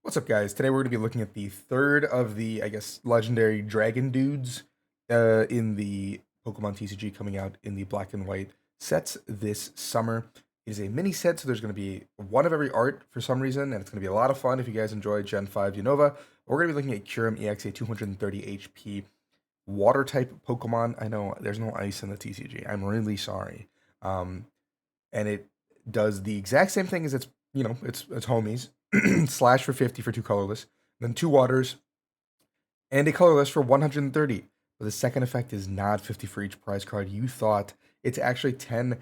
What's up, guys? Today we're going to be looking at the third of the, I guess, legendary dragon dudes in the Pokemon TCG coming out in the black and white sets this summer. It is a mini set, so there's going to be one of every art for some reason, and it's going to be a lot of fun if you guys enjoy Gen 5 Unova. We're going to be looking at Kyurem EXA 230 HP water type Pokemon. I know there's no ice in the TCG. I'm really sorry. Um, and it does the exact same thing as its homies. Slash for 50 for two colorless, then two waters, and a colorless for 130. But the second effect is not 50 for each prize card. You thought it's actually 10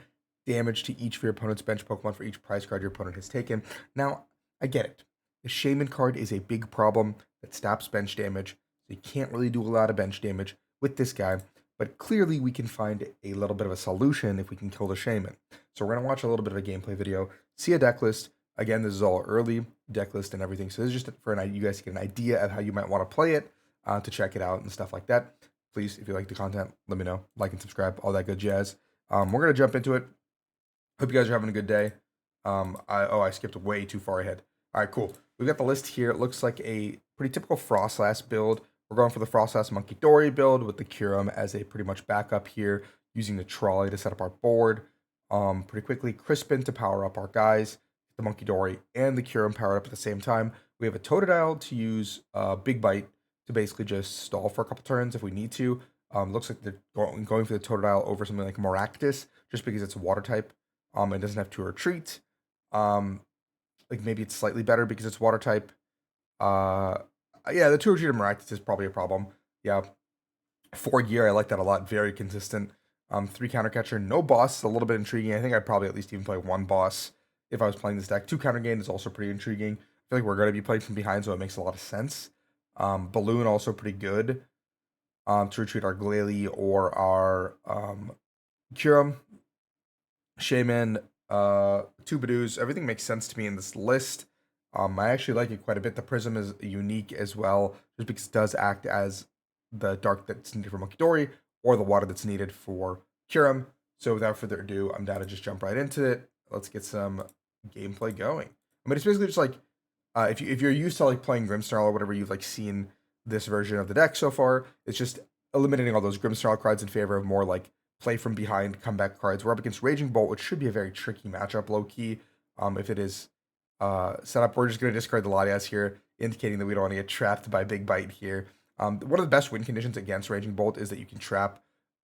damage to each of your opponent's bench Pokemon for each prize card your opponent has taken. Now, I get it. The Shaman card is a big problem that stops bench damage, so you can't really do a lot of bench damage with this guy. But clearly, we can find a little bit of a solution if we can kill the Shaman. So we're going to watch a little bit of a gameplay video, see a deck list. Again, this is all early deck list and everything, so this is just for you guys to get an idea of how you might want to play it, to check it out and stuff like that. Please, if you like the content, let me know. Like and subscribe, all that good jazz. We're going to jump into it. Hope you guys are having a good day. I skipped way too far ahead. All right, cool. We've got the list here. It looks like a pretty typical Frostlass build. We're going for the Frostlass Monkey Dory build with the Kyurem as a pretty much backup here, using the trolley to set up our board pretty quickly. Crispin to power up our guys, the Monkey Dory and the Kyurem powered up at the same time. We have a Totodile to use Big Bite to basically just stall for a couple turns if we need to. Looks like they're going for the Totodile over something like Maractus, just because it's a water type. It doesn't have to retreat. Like maybe it's slightly better because it's water type. Yeah, the 2 retreat of Maractus is probably a problem. Yeah, 4 gear, I like that a lot. Very consistent. 3 counter catcher, no boss. A little bit intriguing. I think I'd probably at least even play 1 boss if I was playing this deck. 2 counter gain is also pretty intriguing. I feel like we're going to be playing from behind, so it makes a lot of sense. Balloon also pretty good to retreat our Glalie or our Kyurem. Shaman, 2 Badoos. Everything makes sense to me in this list. I actually like it quite a bit. The Prism is unique as well, just because it does act as the dark that's needed for Monkey Dory or the water that's needed for Kyurem. So without further ado, I'm down to just jump right into it. Let's get some gameplay going. I mean, it's basically just like if you're used to like playing Grimmsnarl or whatever, you've like seen this version of the deck so far. It's just eliminating all those Grimmsnarl cards in favor of more like play from behind comeback cards. We're up against Raging Bolt, which should be a very tricky matchup, low key. If it is set up, we're just going to discard the Latias here, indicating that we don't want to get trapped by Big Bite here. One of the best win conditions against Raging Bolt is that you can trap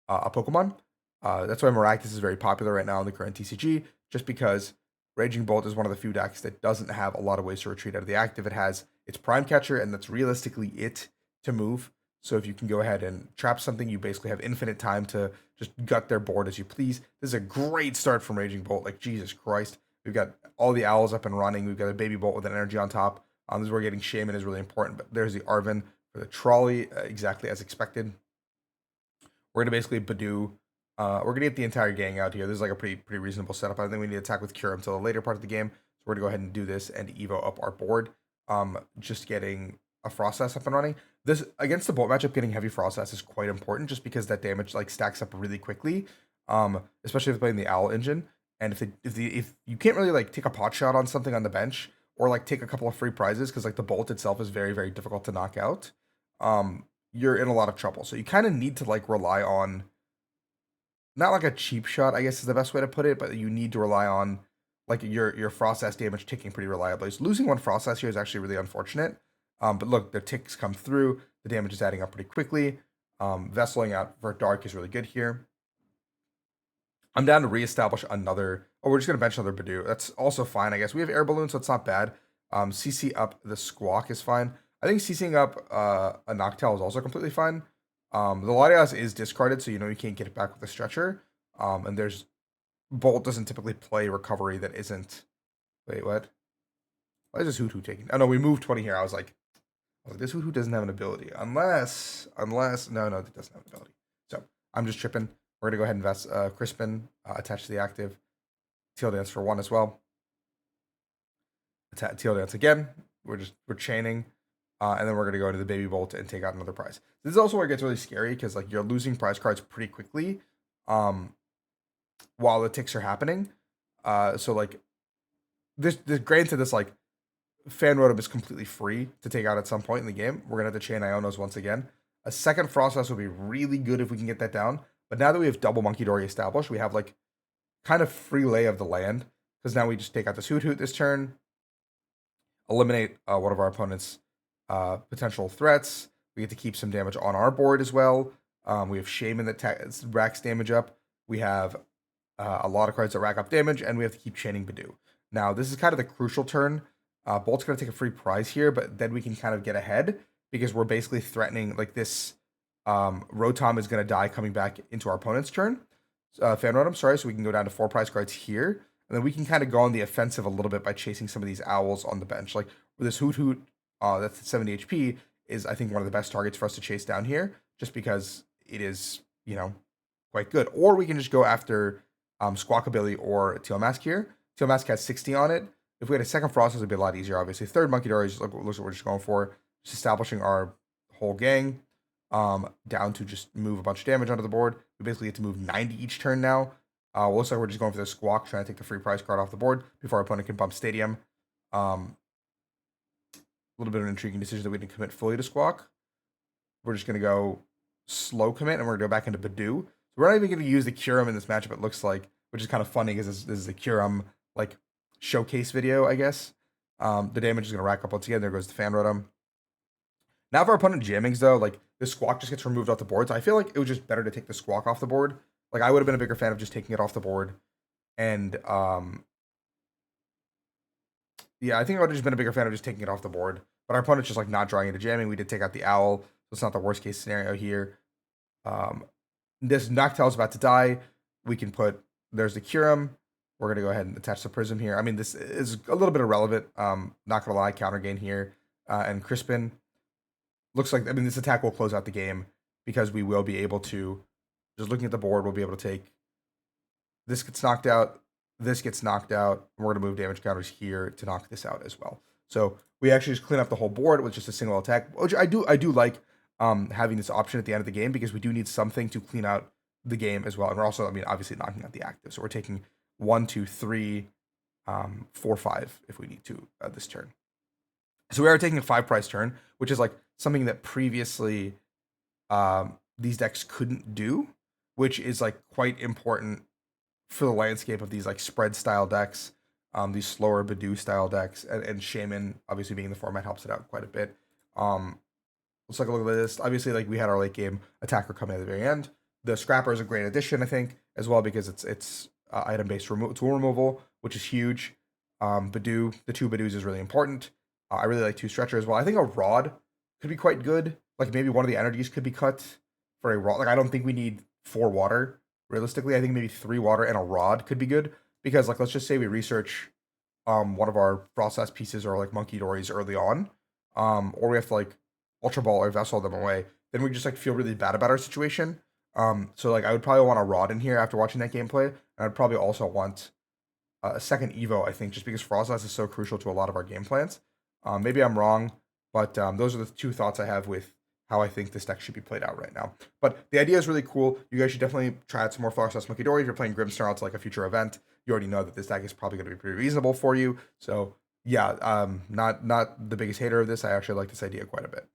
a Pokemon. That's why Maractus is very popular right now in the current TCG, just because Raging Bolt is one of the few decks that doesn't have a lot of ways to retreat out of the active. It has its Prime Catcher, and that's realistically it to move. So if you can go ahead and trap something, you basically have infinite time to just gut their board as you please. This is a great start from Raging Bolt. Like, Jesus Christ. We've got all the owls up and running. We've got a Baby Bolt with an energy on top. This is where getting Shaman is really important. But there's the Arven for the trolley, exactly as expected. We're going to basically Badoo. We're going to get the entire gang out here. This is like a pretty reasonable setup. I think we need to attack with Kyurem until the later part of the game. So we're going to go ahead and do this and Evo up our board. Just getting a Frostlass up and running. This against the Bolt matchup, getting heavy Frostlass is quite important just because that damage like stacks up really quickly. Especially if playing the Owl engine. And if you can't really like take a pot shot on something on the bench or like take a couple of free prizes because like the Bolt itself is very difficult to knock out, you're in a lot of trouble. So you kind of need to like rely on not like a cheap shot, I guess is the best way to put it, but you need to rely on like your Frostlass damage ticking pretty reliably. So losing 1 Frostlass here is actually really unfortunate. But look, the ticks come through. The damage is adding up pretty quickly. Vesseling out for Dark is really good here. I'm down to reestablish another. Oh, we're just going to bench another Badoo. That's also fine, I guess. We have Air Balloon, so it's not bad. CC up the Squawk is fine. I think CCing up a Noctowl is also completely fine. The Latias is discarded, so you know you can't get it back with a Stretcher. And there's Bolt doesn't typically play recovery that isn't. Wait, what? Why is this Hoot taking? Oh no, we moved 20 here. I was like, this Hoot doesn't have an ability. Unless no, it doesn't have an ability. So I'm just tripping. We're gonna go ahead and invest Crispin, attach to the active. Teal Dance for 1 as well. Teal Dance again. We're chaining. And then we're gonna go into the Baby Bolt and take out another prize. This is also where it gets really scary because like you're losing prize cards pretty quickly, while the ticks are happening. So like this granted, this like Fan Rotom is completely free to take out at some point in the game. We're gonna have to chain Ionos once again. A second Frostlass would be really good if we can get that down. But now that we have double Monkey Dory established, we have like kind of free lay of the land because now we just take out this Hoot Hoot this turn, eliminate one of our opponent's potential threats. We get to keep some damage on our board as well. We have Shaman that racks damage up. We have a lot of cards that rack up damage, and we have to keep chaining Badoo. Now, this is kind of the crucial turn. Bolt's going to take a free prize here, but then we can kind of get ahead because we're basically threatening, like this Rotom is going to die coming back into our opponent's turn. Fan Rotom, sorry, so we can go down to 4 prize cards here. And then we can kind of go on the offensive a little bit by chasing some of these owls on the bench. Like this Hoot Hoot, that's at 70 HP, is I think one of the best targets for us to chase down here, just because it is, quite good. Or we can just go after Squawkabilly or Teal Mask here. Teal Mask has 60 on it. If we had a second Frost, it would be a lot easier, obviously. Third Monkey Dory is looks what we're just going for. Just establishing our whole gang down to just move a bunch of damage onto the board. We basically get to move 90 each turn now. Looks like we're just going for the Squawk, trying to take the free prize card off the board before our opponent can bump Stadium. A little bit of an intriguing decision that we didn't commit fully to Squawk. We're just going to go slow commit, and we're going to go back into Badoo. So we're not even going to use the Kyurem in this matchup, it looks like, which is kind of funny because this is the Kyurem, like, showcase video, I guess. The damage is going to rack up once again. There goes the Fan Rotom. Now for our opponent jammings, though, like, the Squawk just gets removed off the board. So I feel like it was just better to take the Squawk off the board. Like, I would have been a bigger fan of just taking it off the board. And, yeah, I think I would have just been a bigger fan of just taking it off the board. But our opponent's just, like, not drawing into jamming. We did take out the Owl. So it's not the worst case scenario here. This Noctowl is about to die. We can put, there's the Kyurem. We're going to go ahead and attach the Prism here. I mean, this is a little bit irrelevant. Not going to lie, counter gain here. And Crispin. Looks like, I mean, this attack will close out the game because we will be able to, just looking at the board, we'll be able to take, this gets knocked out, this gets knocked out, and we're going to move damage counters here to knock this out as well. So we actually just clean up the whole board with just a single attack, which I do like having this option at the end of the game because we do need something to clean out the game as well. And we're also, I mean, obviously knocking out the active. So we're taking 1, 2, 3, 4, 5 if we need to this turn. So we are taking a 5 price turn, which is like something that previously these decks couldn't do, which is like quite important for the landscape of these like spread style decks, these slower Badoo style decks, and Shaman obviously being the format helps it out quite a bit. Let's take a look at this. Obviously, like we had our late game attacker coming at the very end. The Scrapper is a great addition, I think, as well because it's item based tool removal, which is huge. Badoo, the 2 Badoos is really important. I really like 2 Stretcher as well. I think a Rod could be quite good. Like maybe one of the energies could be cut for a Rod. Like I don't think we need 4 water. Realistically, I think maybe 3 water and a Rod could be good. Because like let's just say we research one of our process pieces or like Monkey Dories early on. Or we have to like Ultra Ball or Vessel them away. Then we just like feel really bad about our situation. So like I would probably want a Rod in here after watching that gameplay. And I'd probably also want a second Evo, I think, just because Frostlass is so crucial to a lot of our game plans. Maybe I'm wrong, but those are the 2 thoughts I have with how I think this deck should be played out right now. But the idea is really cool. You guys should definitely try out some more Frostlass Monkey Dory. If you're playing Grimmsnarl out to like a future event, you already know that this deck is probably going to be pretty reasonable for you. So yeah, not the biggest hater of this. I actually like this idea quite a bit.